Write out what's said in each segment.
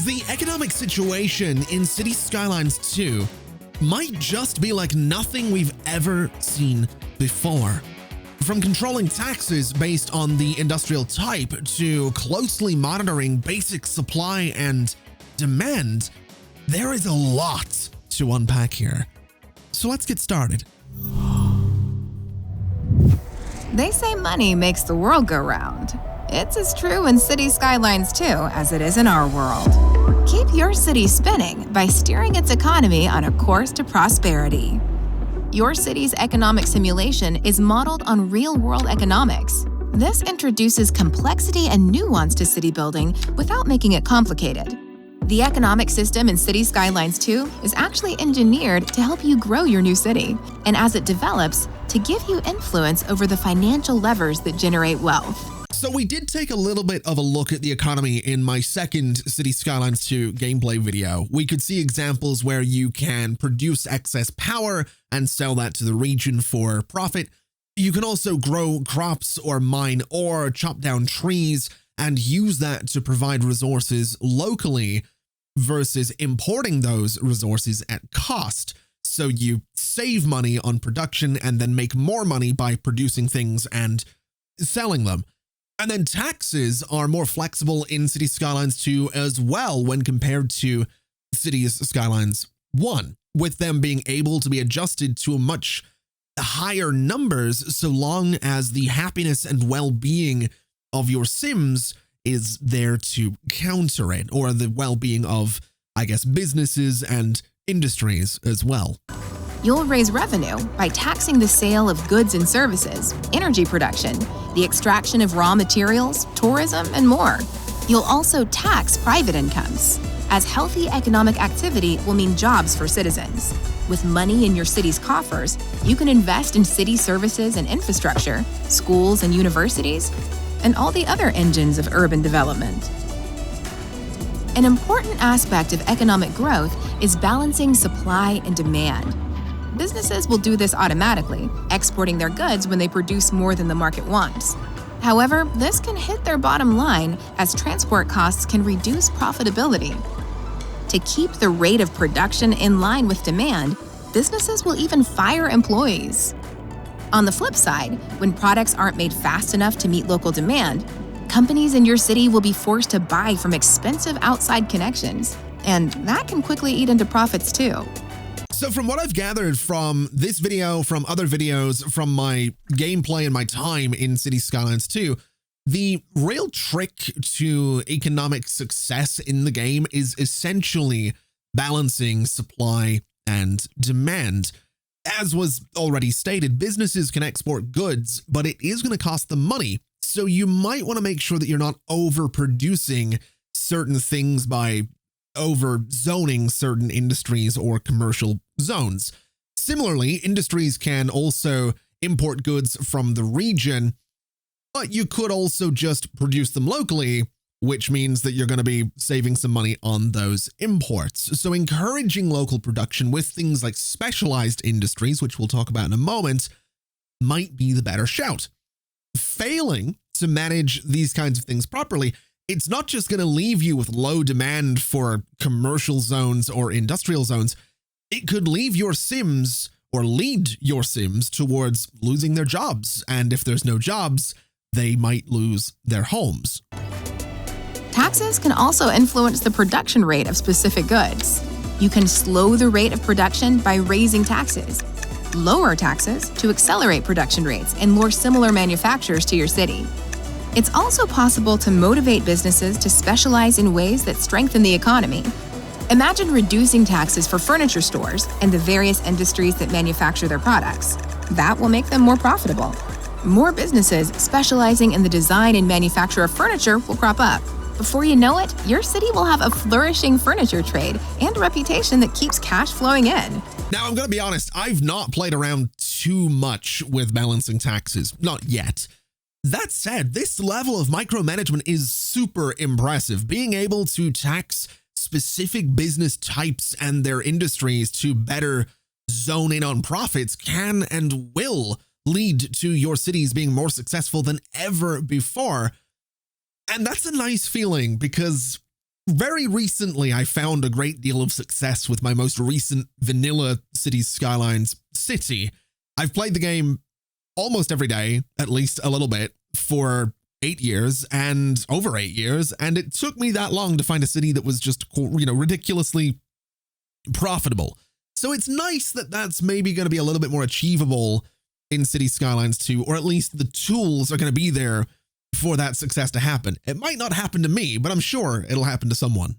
The economic situation in City Skylines 2 might just be like nothing we've ever seen before. From controlling taxes based on the industrial type to closely monitoring basic supply and demand, there is a lot to unpack here. So let's get started. They say money makes the world go round. It's as true in City Skylines 2 as it is in our world. Keep your city spinning by steering its economy on a course to prosperity. Your city's economic simulation is modeled on real-world economics. This introduces complexity and nuance to city building without making it complicated. The economic system in City Skylines 2 is actually engineered to help you grow your new city, and as it develops, to give you influence over the financial levers that generate wealth. So we did take a little bit of a look at the economy in my second City Skylines 2 gameplay video. We could see examples where you can produce excess power and sell that to the region for profit. You can also grow crops or mine ore, chop down trees, and use that to provide resources locally versus importing those resources at cost. So you save money on production and then make more money by producing things and selling them. And then taxes are more flexible in City Skylines 2 as well when compared to Cities Skylines 1, with them being able to be adjusted to much higher numbers so long as the happiness and well-being of your Sims is there to counter it, or the well-being of, I guess, businesses and industries as well. You'll raise revenue by taxing the sale of goods and services, energy production, the extraction of raw materials, tourism, and more. You'll also tax private incomes, as healthy economic activity will mean jobs for citizens. With money in your city's coffers, you can invest in city services and infrastructure, schools and universities, and all the other engines of urban development. An important aspect of economic growth is balancing supply and demand. Businesses will do this automatically, exporting their goods when they produce more than the market wants. However, this can hit their bottom line as transport costs can reduce profitability. To keep the rate of production in line with demand, businesses will even fire employees. On the flip side, when products aren't made fast enough to meet local demand, companies in your city will be forced to buy from expensive outside connections, and that can quickly eat into profits too. So from what I've gathered from this video, from other videos, from my gameplay and my time in City Skylines 2, the real trick to economic success in the game is essentially balancing supply and demand. As was already stated, businesses can export goods, but it is going to cost them money. So you might want to make sure that you're not overproducing certain things by over zoning certain industries or commercial zones. Similarly, industries can also import goods from the region, but you could also just produce them locally, which means that you're going to be saving some money on those imports. So encouraging local production with things like specialized industries, which we'll talk about in a moment, might be the better shout. Failing to manage these kinds of things properly, it's not just going to leave you with low demand for commercial zones or industrial zones. It could leave your Sims or lead your Sims towards losing their jobs. And if there's no jobs, they might lose their homes. Taxes can also influence the production rate of specific goods. You can slow the rate of production by raising taxes, lower taxes to accelerate production rates and more similar manufacturers to your city. It's also possible to motivate businesses to specialize in ways that strengthen the economy. Imagine reducing taxes for furniture stores and the various industries that manufacture their products. That will make them more profitable. More businesses specializing in the design and manufacture of furniture will crop up. Before you know it, your city will have a flourishing furniture trade and a reputation that keeps cash flowing in. Now, I'm going to be honest, I've not played around too much with balancing taxes. Not yet. That said, this level of micromanagement is super impressive. Being able to tax specific business types and their industries to better zone in on profits can and will lead to your cities being more successful than ever before. And that's a nice feeling because very recently, I found a great deal of success with my most recent vanilla Cities Skylines city. I've played the game almost every day, at least a little bit, for 8 years and over 8 years. And it took me that long to find a city that was just, ridiculously profitable. So it's nice that that's maybe going to be a little bit more achievable in Cities Skylines 2, or at least the tools are going to be there for that success to happen. It might not happen to me, but I'm sure it'll happen to someone.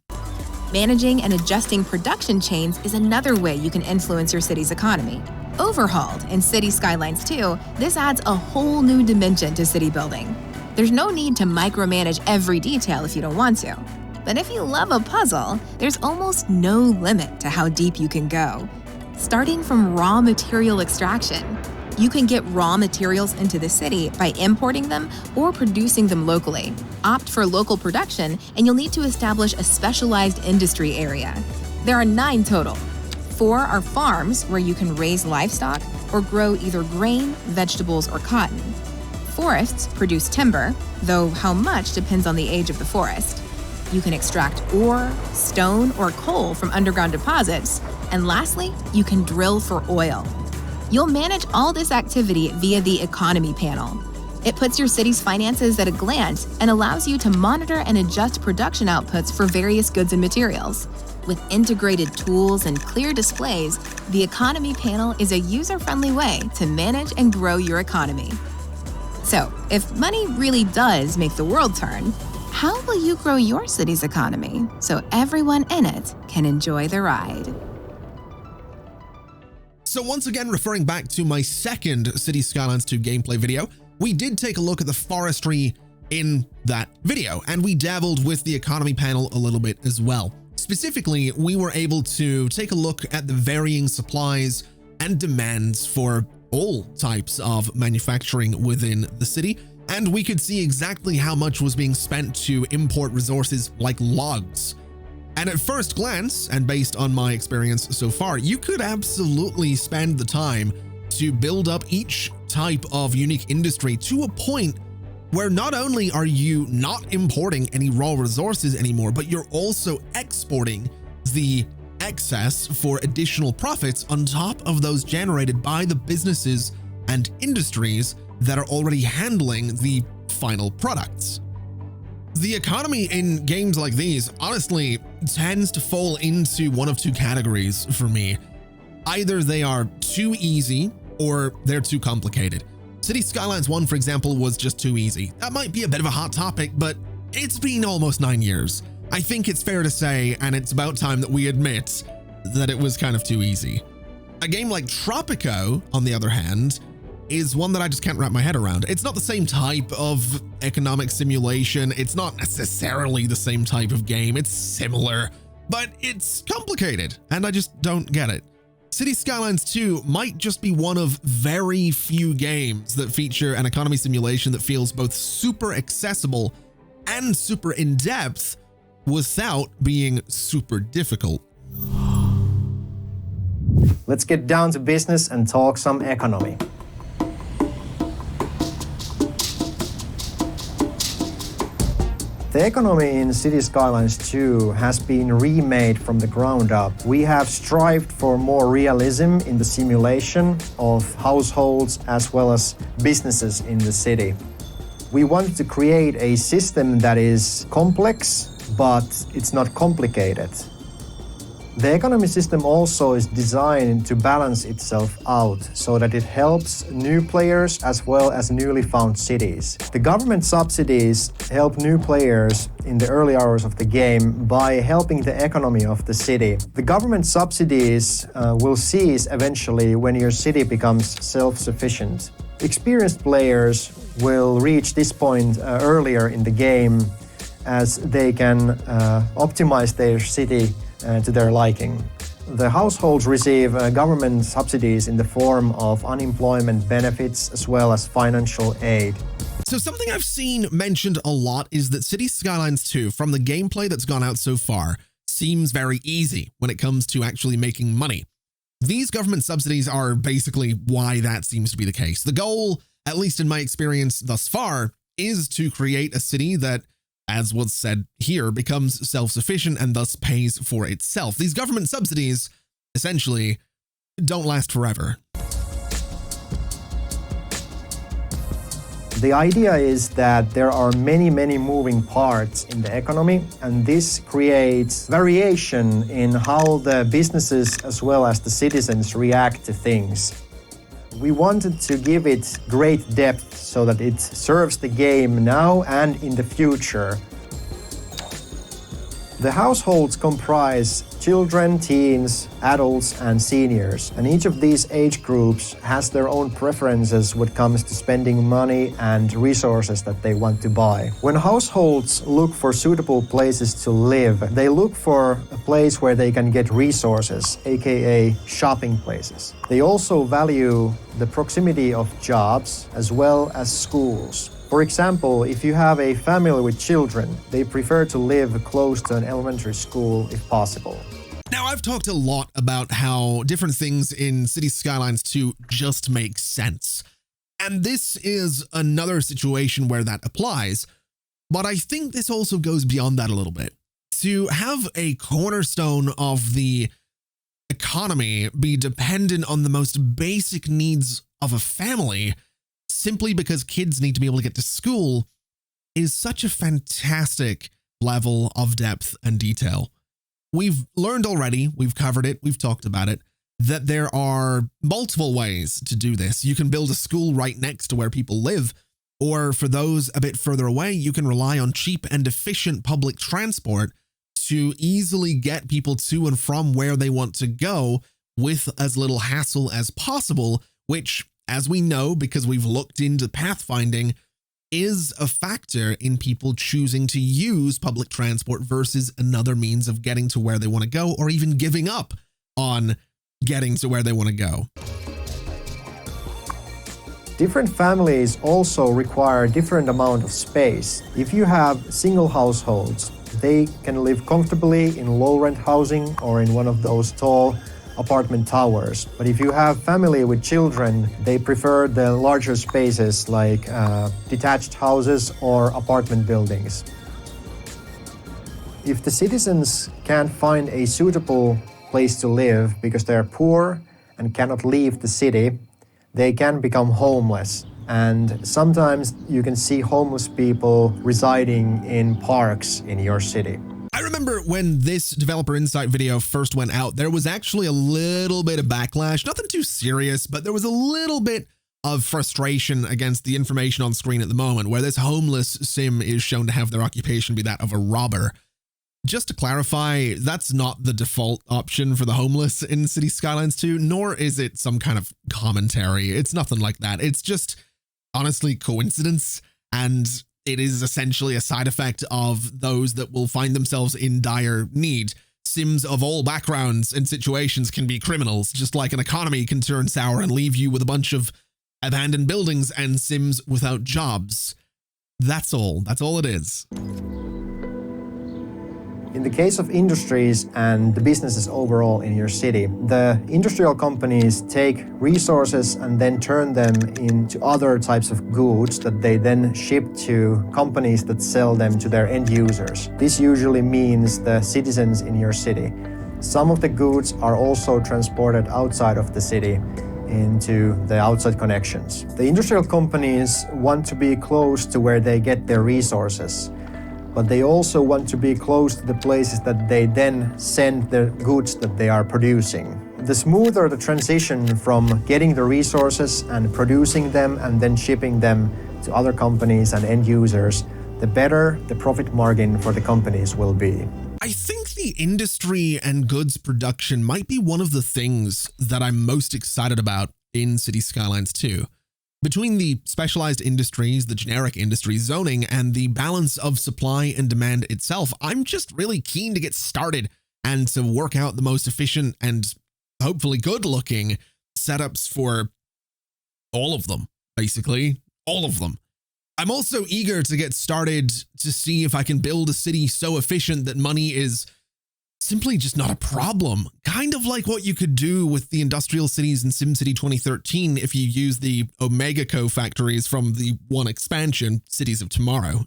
Managing and adjusting production chains is another way you can influence your city's economy. Overhauled in Cities Skylines 2, this adds a whole new dimension to city building. There's no need to micromanage every detail if you don't want to. But if you love a puzzle, there's almost no limit to how deep you can go. Starting from raw material extraction, you can get raw materials into the city by importing them or producing them locally. Opt for local production, and you'll need to establish a specialized industry area. There are 9 total. 4 are farms where you can raise livestock or grow either grain, vegetables, or cotton. Forests produce timber, though how much depends on the age of the forest. You can extract ore, stone, or coal from underground deposits. And lastly, you can drill for oil. You'll manage all this activity via the economy panel. It puts your city's finances at a glance and allows you to monitor and adjust production outputs for various goods and materials. With integrated tools and clear displays, the economy panel is a user-friendly way to manage and grow your economy. So, if money really does make the world turn, how will you grow your city's economy so everyone in it can enjoy the ride? So once again, referring back to my second Cities Skylines 2 gameplay video, we did take a look at the forestry in that video, and we dabbled with the economy panel a little bit as well. Specifically, we were able to take a look at the varying supplies and demands for all types of manufacturing within the city, and we could see exactly how much was being spent to import resources like logs. And at first glance, and based on my experience so far, you could absolutely spend the time to build up each type of unique industry to a point where not only are you not importing any raw resources anymore, but you're also exporting the excess for additional profits on top of those generated by the businesses and industries that are already handling the final products. The economy in games like these honestly tends to fall into one of 2 categories for me. Either they are too easy or they're too complicated. Cities Skylines 1, for example, was just too easy. That might be a bit of a hot topic, but it's been almost 9 years. I think it's fair to say, and it's about time that we admit, that it was kind of too easy. A game like Tropico, on the other hand, is one that I just can't wrap my head around. It's not the same type of economic simulation. It's not necessarily the same type of game. It's similar, but it's complicated, and I just don't get it. Cities Skylines 2 might just be one of very few games that feature an economy simulation that feels both super accessible and super in-depth without being super difficult. Let's get down to business and talk some economy. The economy in Cities Skylines 2 has been remade from the ground up. We have strived for more realism in the simulation of households as well as businesses in the city. We wanted to create a system that is complex, but it's not complicated. The economy system also is designed to balance itself out so that it helps new players as well as newly found cities. The government subsidies help new players in the early hours of the game by helping the economy of the city. The government subsidies will cease eventually when your city becomes self-sufficient. Experienced players will reach this point earlier in the game as they can optimize their city to their liking. The households receive government subsidies in the form of unemployment benefits as well as financial aid. So something I've seen mentioned a lot is that Cities Skylines 2, from the gameplay that's gone out so far, seems very easy when it comes to actually making money. These government subsidies are basically why that seems to be the case. The goal, at least in my experience thus far, is to create a city that as was said here, becomes self-sufficient and thus pays for itself. These government subsidies essentially don't last forever. The idea is that there are many moving parts in the economy, and this creates variation in how the businesses as well as the citizens react to things. We wanted to give it great depth so that it serves the game now and in the future. The households comprise children, teens, adults, and seniors, and each of these age groups has their own preferences when it comes to spending money and resources that they want to buy. When households look for suitable places to live, they look for a place where they can get resources, aka shopping places. They also value the proximity of jobs as well as schools. For example, if you have a family with children, they prefer to live close to an elementary school if possible. Now, I've talked a lot about how different things in Cities Skylines 2 just make sense. And this is another situation where that applies. But I think this also goes beyond that a little bit. To have a cornerstone of the economy be dependent on the most basic needs of a family simply because kids need to be able to get to school is such a fantastic level of depth and detail. We've learned already, we've covered it, we've talked about it, that there are multiple ways to do this. You can build a school right next to where people live, or for those a bit further away, you can rely on cheap and efficient public transport to easily get people to and from where they want to go with as little hassle as possible, which, as we know, because we've looked into pathfinding, is a factor in people choosing to use public transport versus another means of getting to where they want to go, or even giving up on getting to where they want to go. Different families also require a different amount of space. If you have single households, they can live comfortably in low-rent housing or in one of those tall apartment towers. But if you have family with children, they prefer the larger spaces like detached houses or apartment buildings. If the citizens can't find a suitable place to live because they're poor and cannot leave the city, they can become homeless. And sometimes you can see homeless people residing in parks in your city. I remember when this developer insight video first went out, there was actually a little bit of backlash, nothing too serious, but there was a little bit of frustration against the information on screen at the moment, where this homeless sim is shown to have their occupation be that of a robber. Just to clarify, that's not the default option for the homeless in Cities Skylines 2, nor is it some kind of commentary. It's nothing like that. It's just honestly coincidence, and it is essentially a side effect of those that will find themselves in dire need. Sims of all backgrounds and situations can be criminals, just like an economy can turn sour and leave you with a bunch of abandoned buildings and Sims without jobs. That's all. That's all it is. In the case of industries and the businesses overall in your city, the industrial companies take resources and then turn them into other types of goods that they then ship to companies that sell them to their end users. This usually means the citizens in your city. Some of the goods are also transported outside of the city into the outside connections. The industrial companies want to be close to where they get their resources, but they also want to be close to the places that they then send the goods that they are producing. The smoother the transition from getting the resources and producing them and then shipping them to other companies and end users, the better the profit margin for the companies will be. I think the industry and goods production might be one of the things that I'm most excited about in Cities Skylines 2. Between the specialized industries, the generic industry zoning, and the balance of supply and demand itself, I'm just really keen to get started and to work out the most efficient and hopefully good-looking setups for all of them, basically, all of them. I'm also eager to get started to see if I can build a city so efficient that money is simply just not a problem. Kind of like what you could do with the industrial cities in SimCity 2013 if you use the Omega Co factories from the one expansion, Cities of Tomorrow.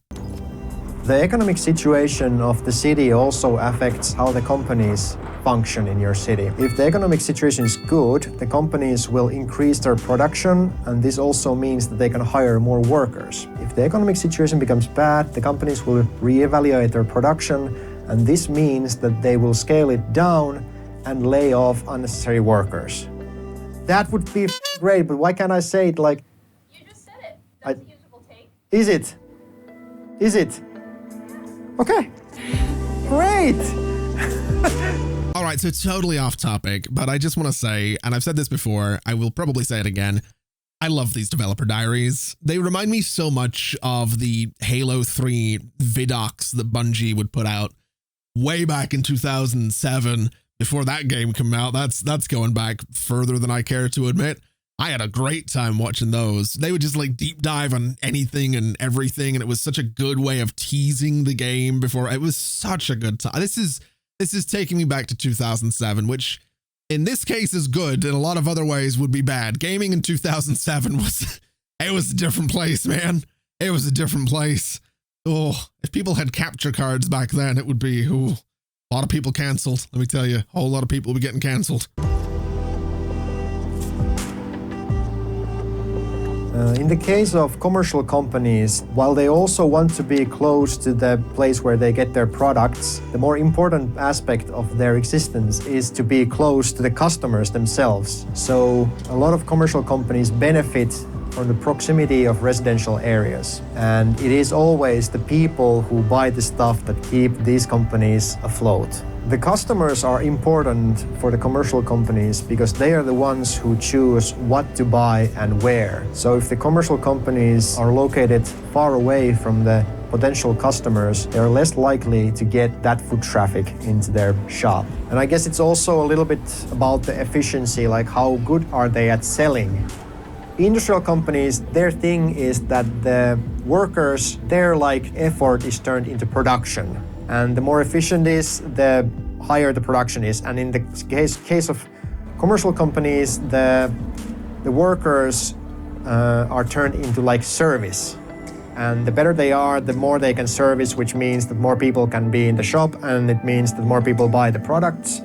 The economic situation of the city also affects how the companies function in your city. If the economic situation is good, the companies will increase their production, and this also means that they can hire more workers. If the economic situation becomes bad, the companies will reevaluate their production, and this means that they will scale it down and lay off unnecessary workers. That would be great, but why can't I say it like... You just said it. That's a usable take. Is it? Is it? Okay. Great! All right, so totally off topic, but I just want to say, and I've said this before, I will probably say it again, I love these developer diaries. They remind me so much of the Halo 3 vidocs that Bungie would put out way back in 2007, before that game came out. That's going back further than I care to admit. I had a great time watching those. They would just like deep dive on anything and everything, and it was such a good way of teasing the game before. It was such a good time. This is taking me back to 2007, which in this case is good. In a lot of other ways would be bad. Gaming in 2007 was a different place, man. It was a different place. Oh, if people had capture cards back then, it would be a lot of people canceled. Let me tell you, a whole lot of people would be getting canceled. In the case of commercial companies, while they also want to be close to the place where they get their products, the more important aspect of their existence is to be close to the customers themselves. So a lot of commercial companies benefit from the proximity of residential areas. And it is always the people who buy the stuff that keep these companies afloat. The customers are important for the commercial companies because they are the ones who choose what to buy and where. So if the commercial companies are located far away from the potential customers, they're less likely to get that foot traffic into their shop. And I guess it's also a little bit about the efficiency, like how good are they at selling? Industrial companies, their thing is that the workers, their effort is turned into production. And the more efficient is, the higher the production is. And in the case of commercial companies, the workers are turned into service. And the better they are, the more they can service, which means that more people can be in the shop, and it means that more people buy the products,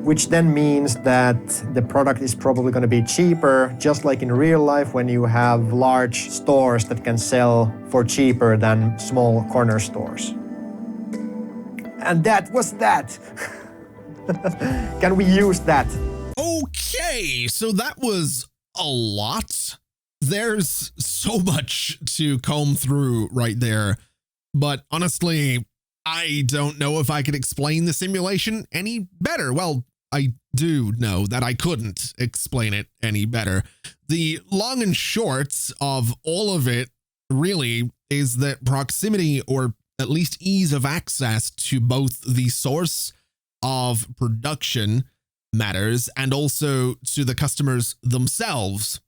which then means that the product is probably going to be cheaper, just like in real life when you have large stores that can sell for cheaper than small corner stores. And that was that. Can we use that? Okay, so that was a lot. There's so much to comb through right there. But honestly, I don't know if I could explain the simulation any better. Well, I do know that I couldn't explain it any better. The long and short of all of it really is that proximity, or at least ease of access to both the source of production matters and also to the customers themselves.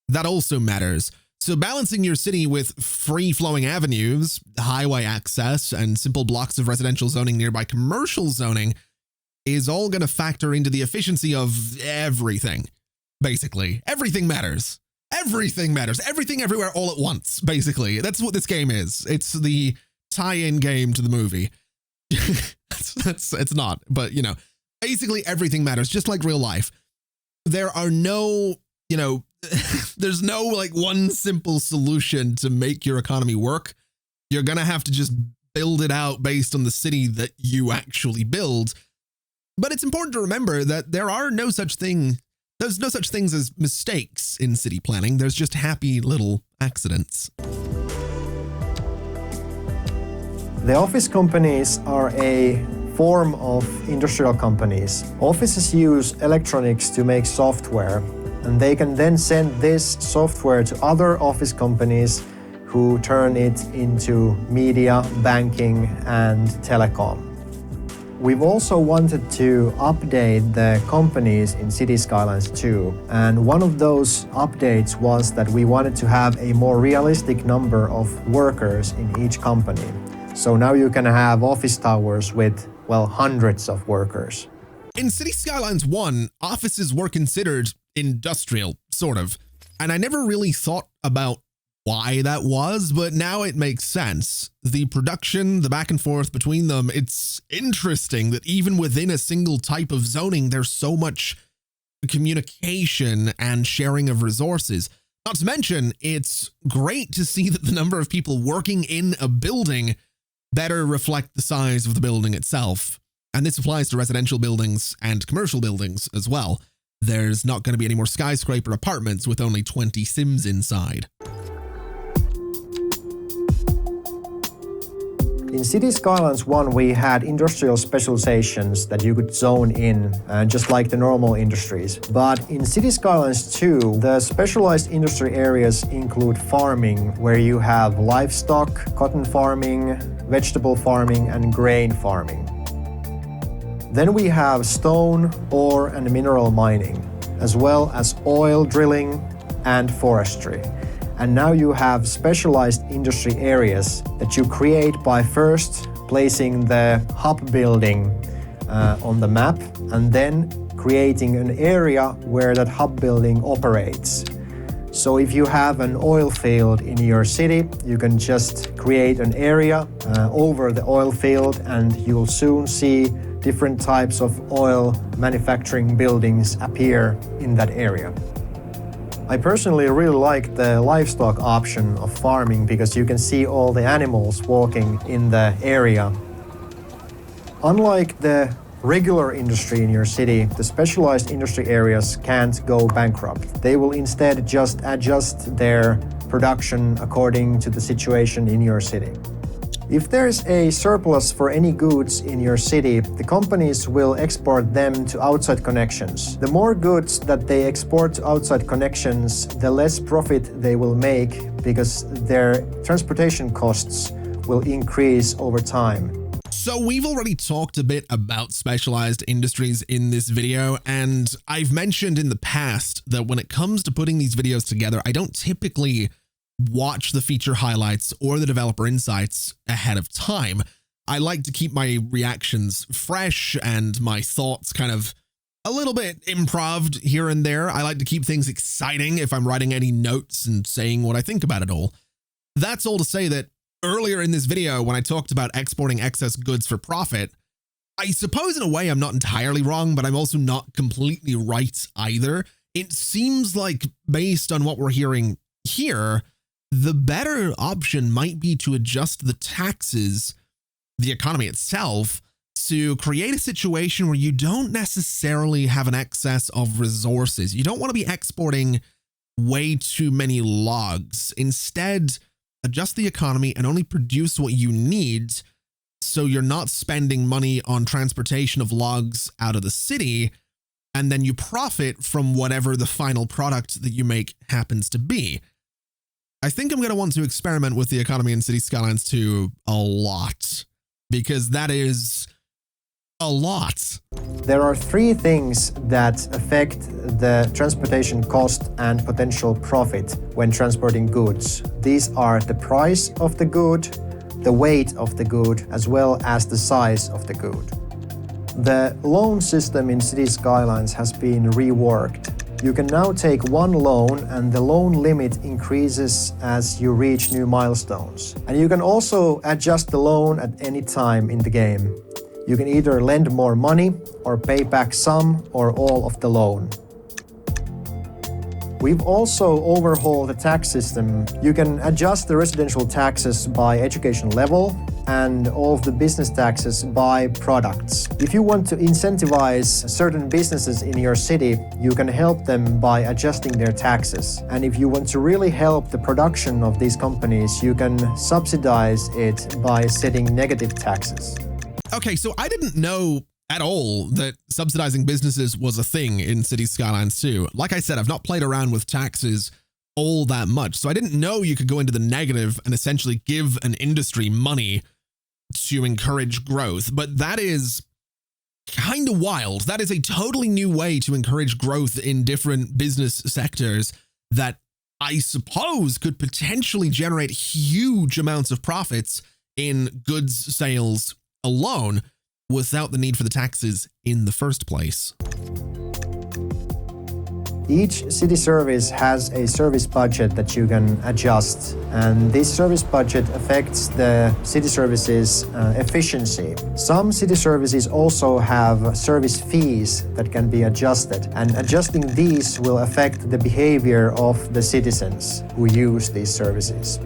That also matters. So balancing your city with free-flowing avenues, highway access, and simple blocks of residential zoning nearby commercial zoning is all going to factor into the efficiency of everything. Basically, everything matters. Everything matters. Everything everywhere all at once, basically. That's what this game is. It's the tie-in game to the movie. It's not, but basically everything matters, just like real life. There are no, there's no one simple solution to make your economy work. You're going to have to just build it out based on the city that you actually build. But it's important to remember that there's no such things as mistakes in city planning. There's just happy little accidents. The office companies are a form of industrial companies. Offices use electronics to make software, and they can then send this software to other office companies who turn it into media, banking, and telecom. We've also wanted to update the companies in City Skylines II, and one of those updates was that we wanted to have a more realistic number of workers in each company. So now you can have office towers with, hundreds of workers. In City Skylines 1, offices were considered industrial, sort of, and I never really thought about why that was, but now it makes sense. The production, the back and forth between them, it's interesting that even within a single type of zoning, there's so much communication and sharing of resources. Not to mention, it's great to see that the number of people working in a building better reflect the size of the building itself. And this applies to residential buildings and commercial buildings as well. There's not going to be any more skyscraper apartments with only 20 Sims inside. In City Skylines 1, we had industrial specializations that you could zone in, just like the normal industries. But in City Skylines 2, the specialized industry areas include farming, where you have livestock, cotton farming, vegetable farming, and grain farming. Then we have stone, ore, and mineral mining, as well as oil drilling and forestry. And now you have specialized industry areas that you create by first placing the hub building on the map and then creating an area where that hub building operates. So if you have an oil field in your city, you can just create an area over the oil field and you'll soon see different types of oil manufacturing buildings appear in that area. I personally really like the livestock option of farming because you can see all the animals walking in the area. Unlike the regular industry in your city, the specialized industry areas can't go bankrupt. They will instead just adjust their production according to the situation in your city. If there's a surplus for any goods in your city, the companies will export them to outside connections. The more goods that they export to outside connections, the less profit they will make because their transportation costs will increase over time. So we've already talked a bit about specialized industries in this video, and I've mentioned in the past that when it comes to putting these videos together, I don't typically watch the feature highlights or the developer insights ahead of time. I like to keep my reactions fresh and my thoughts kind of a little bit improv'd here and there. I like to keep things exciting if I'm writing any notes and saying what I think about it all. That's all to say that earlier in this video, when I talked about exporting excess goods for profit, I suppose in a way I'm not entirely wrong, but I'm also not completely right either. It seems like based on what we're hearing here, the better option might be to adjust the taxes, the economy itself, to create a situation where you don't necessarily have an excess of resources. You don't want to be exporting way too many logs. Instead, adjust the economy and only produce what you need so you're not spending money on transportation of logs out of the city, and then you profit from whatever the final product that you make happens to be. I think I'm going to want to experiment with the economy in City Skylines 2 a lot, because that is a lot. There are three things that affect the transportation cost and potential profit when transporting goods. These are the price of the good, the weight of the good, as well as the size of the good. The loan system in City Skylines has been reworked. You can now take one loan and the loan limit increases as you reach new milestones. And you can also adjust the loan at any time in the game. You can either lend more money or pay back some or all of the loan. We've also overhauled the tax system. You can adjust the residential taxes by education level and all of the business taxes by products. If you want to incentivize certain businesses in your city, you can help them by adjusting their taxes. And if you want to really help the production of these companies, you can subsidize it by setting negative taxes. Okay, so I didn't know at all that subsidizing businesses was a thing in City Skylines 2. Like I said, I've not played around with taxes all that much, so I didn't know you could go into the negative and essentially give an industry money to encourage growth. But that is kind of wild. That is a totally new way to encourage growth in different business sectors that I suppose could potentially generate huge amounts of profits in goods sales alone without the need for the taxes in the first place. Each city service has a service budget that you can adjust, and this service budget affects the city services efficiency. Some city services also have service fees that can be adjusted, and adjusting these will affect the behavior of the citizens who use these services.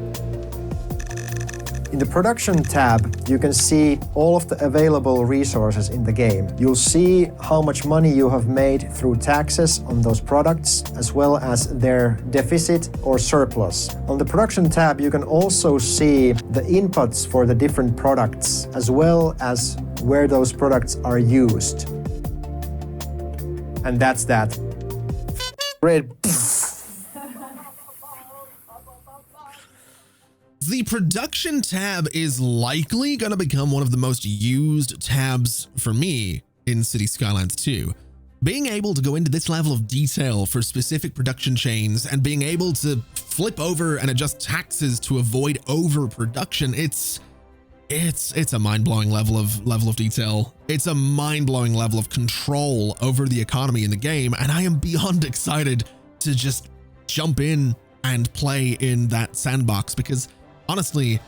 In the Production tab, you can see all of the available resources in the game. You'll see how much money you have made through taxes on those products, as well as their deficit or surplus. On the Production tab, you can also see the inputs for the different products, as well as where those products are used. And that's that. Red. The Production tab is likely going to become one of the most used tabs for me in Cities Skylines 2. Being able to go into this level of detail for specific production chains and being able to flip over and adjust taxes to avoid overproduction, it's a mind-blowing level of detail. It's a mind-blowing level of control over the economy in the game, and I am beyond excited to just jump in and play in that sandbox, because honestly,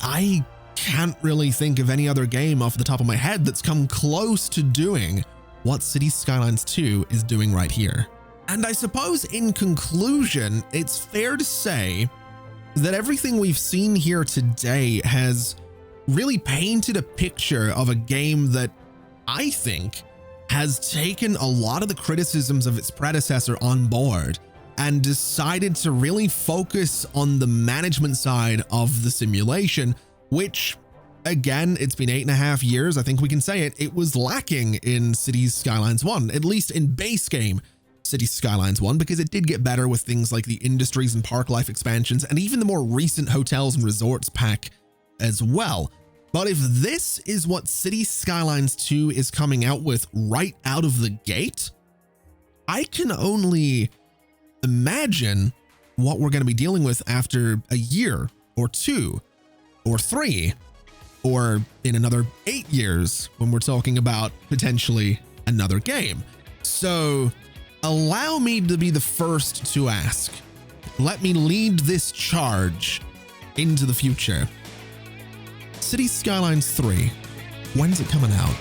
I can't really think of any other game off the top of my head that's come close to doing what Cities Skylines 2 is doing right here. And I suppose in conclusion, it's fair to say that everything we've seen here today has really painted a picture of a game that I think has taken a lot of the criticisms of its predecessor on board and decided to really focus on the management side of the simulation, which, again, it's been 8.5 years. I think we can say it was lacking in Cities Skylines 1, at least in base game Cities Skylines 1, because it did get better with things like the industries and park life expansions, and even the more recent hotels and resorts pack as well. But if this is what Cities Skylines 2 is coming out with right out of the gate, I can only imagine what we're going to be dealing with after a year or 2 or 3 or in another 8 years when we're talking about potentially another game. So allow me to be the first to ask. Let me lead this charge into the future. Cities Skylines 3, when's it coming out?